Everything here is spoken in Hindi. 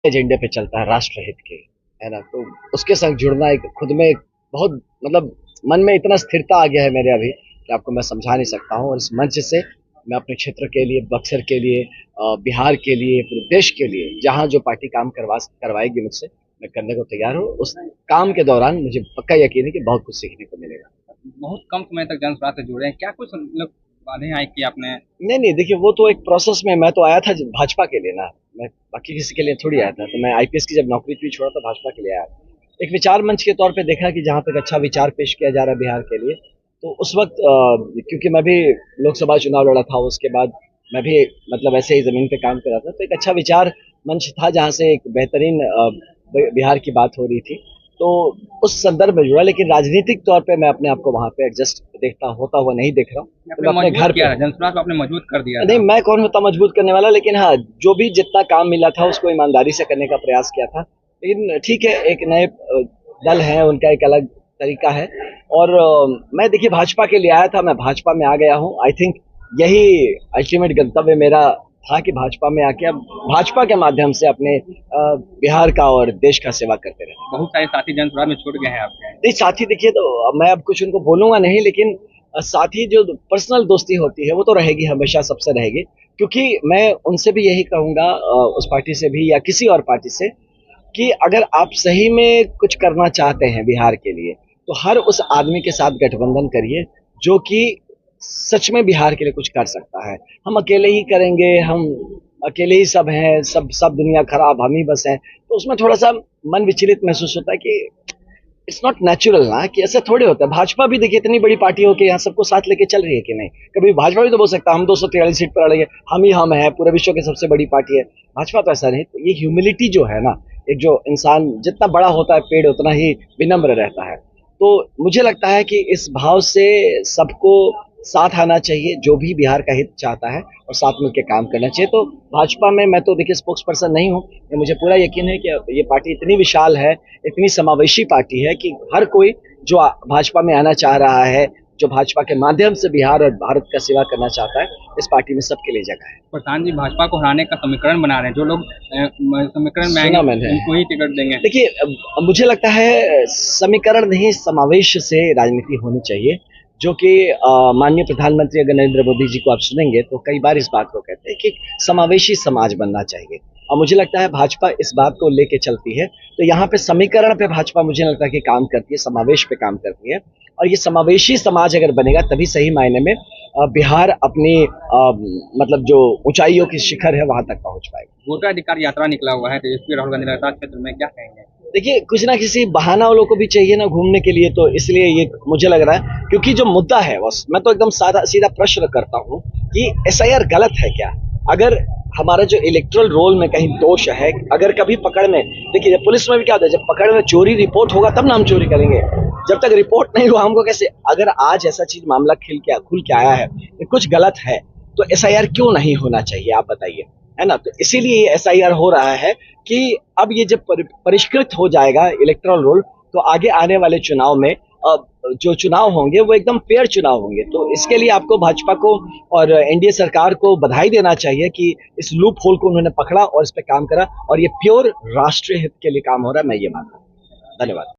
एजेंडे पे चलता है, राष्ट्र हित के, है ना? तो उसके संग जुड़ना एक खुद में एक बहुत मतलब मन में इतना स्थिरता आ गया है मेरे अभी कि आपको मैं समझा नहीं सकता हूँ। और इस मंच से मैं अपने क्षेत्र के लिए, बक्सर के लिए, बिहार के लिए, पूरे देश के लिए जहाँ जो पार्टी काम करवाएगी मुझसे, मैं करने को तैयार हूँ। उस काम के दौरान मुझे पक्का यकीन है कि बहुत कुछ सीखने को मिलेगा। बहुत कम समय तक जनसभा से जुड़े हैं, क्या कुछ मतलब बाधाएं आई कि आपने? नहीं, नहीं, देखिए वो तो एक प्रोसेस में मैं तो आया था भाजपा के लिए ना, मैं बाकी किसी के लिए थोड़ी आया था। तो मैं आईपीएस की जब नौकरी थी छोड़ा तो भाजपा के लिए आया। एक विचार मंच के तौर पे देखा कि जहाँ पे एक अच्छा विचार पेश किया जा रहा है बिहार के लिए, तो उस वक़्त क्योंकि मैं भी लोकसभा चुनाव लड़ा था, उसके बाद मैं भी मतलब ऐसे ही ज़मीन पे काम कर रहा था, तो एक अच्छा विचार मंच था जहाँ से एक बेहतरीन बिहार की बात हो रही थी। तो उस संदर्भ में जुड़ा, लेकिन राजनीतिक तौर पे मैं अपने आप को वहाँ पे एडजस्ट देखता होता हुआ नहीं देख रहा हूँ। तो आपने मैं अपने मजबूत घर पे किया है, हूँ। जनसभा को आपने मजबूत कर दिया नहीं, था। मैं कौन होता मजबूत करने वाला, लेकिन हाँ, जो भी जितना काम मिला था उसको ईमानदारी से करने का प्रयास किया था। लेकिन ठीक है, एक नए दल है, उनका एक अलग तरीका है। और मैं देखिए भाजपा के लिए आया था, मैं भाजपा में आ गया हूँ। आई थिंक यही अल्टीमेट गंतव्य मेरा था कि भाजपा में आके अब भाजपा के माध्यम से अपने बिहार का और देश का सेवा करते रहे। बहुत सारे साथी जनसभा में छूट गए हैं आपके। नहीं, साथी देखिए, तो अब मैं अब कुछ उनको बोलूंगा नहीं, लेकिन साथी जो पर्सनल दोस्ती होती है वो तो रहेगी, हमेशा सबसे रहेगी। क्योंकि मैं उनसे भी यही कहूंगा, उस पार्टी से भी या किसी और पार्टी से, कि अगर आप सही में कुछ करना चाहते हैं बिहार के लिए, तो हर उस आदमी के साथ गठबंधन करिए जो कि सच में बिहार के लिए कुछ कर सकता है। हम अकेले ही करेंगे, हम अकेले ही सब हैं, सब सब दुनिया खराब, हम ही बस हैं, तो उसमें थोड़ा सा मन विचलित महसूस होता है कि इट्स नॉट नेचुरल ना, कि ऐसा थोड़े होता है। भाजपा भी देखिए इतनी बड़ी पार्टी हो के यहाँ सबको साथ लेके चल रही है कि नहीं? कभी भाजपा भी तो बोल सकता है हम 243 सीट पर अड़े हैं, हम है, पूरे विश्व की सबसे बड़ी पार्टी है। भाजपा तो ऐसा नहीं। तो ये ह्यूमिलिटी जो है ना, एक जो इंसान जितना बड़ा होता है पेड़ उतना ही विनम्र रहता है। तो मुझे लगता है कि इस भाव से सबको साथ आना चाहिए, जो भी बिहार का हित चाहता है, और साथ मिलकर काम करना चाहिए। तो भाजपा में मैं तो देखिए स्पोक्स पर्सन नहीं हूँ, मुझे पूरा यकीन है कि ये पार्टी इतनी विशाल है, इतनी समावेशी पार्टी है कि हर कोई जो भाजपा में आना चाह रहा है, जो भाजपा के माध्यम से बिहार और भारत का सेवा करना चाहता है, इस पार्टी में सबके लिए जगह है। प्रधान जी भाजपा को हराने का समीकरण बना रहे हैं, जो लोग समीकरण में आएंगे सुना मैंने। उनको ही टिकट देंगे। देखिए, मुझे लगता है समीकरण नहीं, समावेश से राजनीति होनी चाहिए। जो कि माननीय प्रधानमंत्री अगर नरेंद्र मोदी जी को आप सुनेंगे तो कई बार इस बात को कहते हैं कि समावेशी समाज बनना चाहिए। और मुझे लगता है भाजपा इस बात को लेके चलती है। तो यहाँ पे समीकरण पे भाजपा मुझे लगता है कि काम करती है, समावेश पे काम करती है। और ये समावेशी समाज अगर बनेगा तभी सही मायने में बिहार अपनी मतलब जो ऊंचाइयों की शिखर है वहां तक पहुंच पाएगा। वोटर अधिकार यात्रा निकला हुआ है, तेजस्वी राहुल गांधी लगातार क्षेत्र में, क्या कहेंगे? देखिए, कुछ ना किसी बहाना वो लोग को भी चाहिए ना घूमने के लिए, तो इसलिए ये मुझे लग रहा है। क्योंकि जो मुद्दा है, बस मैं तो एकदम सादा सीधा प्रश्न करता हूँ कि एसआईआर गलत है क्या? अगर हमारा जो इलेक्ट्रल रोल में कहीं दोष है, अगर कभी पकड़ में, देखिए पुलिस में भी क्या होता है, जब पकड़ में चोरी रिपोर्ट होगा तब ना हम चोरी करेंगे। जब तक रिपोर्ट नहीं हुआ हमको कैसे? अगर आज ऐसा चीज मामला खुल के आया है कि कुछ गलत है, तो एसआईआर क्यों नहीं होना चाहिए, आप बताइए, है ना? तो इसीलिए एसआईआर हो रहा है कि अब ये जब परिष्कृत हो जाएगा इलेक्टोरल रोल, तो आगे आने वाले चुनाव में जो चुनाव होंगे वो एकदम फेयर चुनाव होंगे। तो इसके लिए आपको भाजपा को और एनडीए सरकार को बधाई देना चाहिए कि इस लूप होल को उन्होंने पकड़ा और इस पे काम करा, और ये प्योर राष्ट्रीय हित के लिए काम हो रहा है, मैं ये मानता हूँ। धन्यवाद।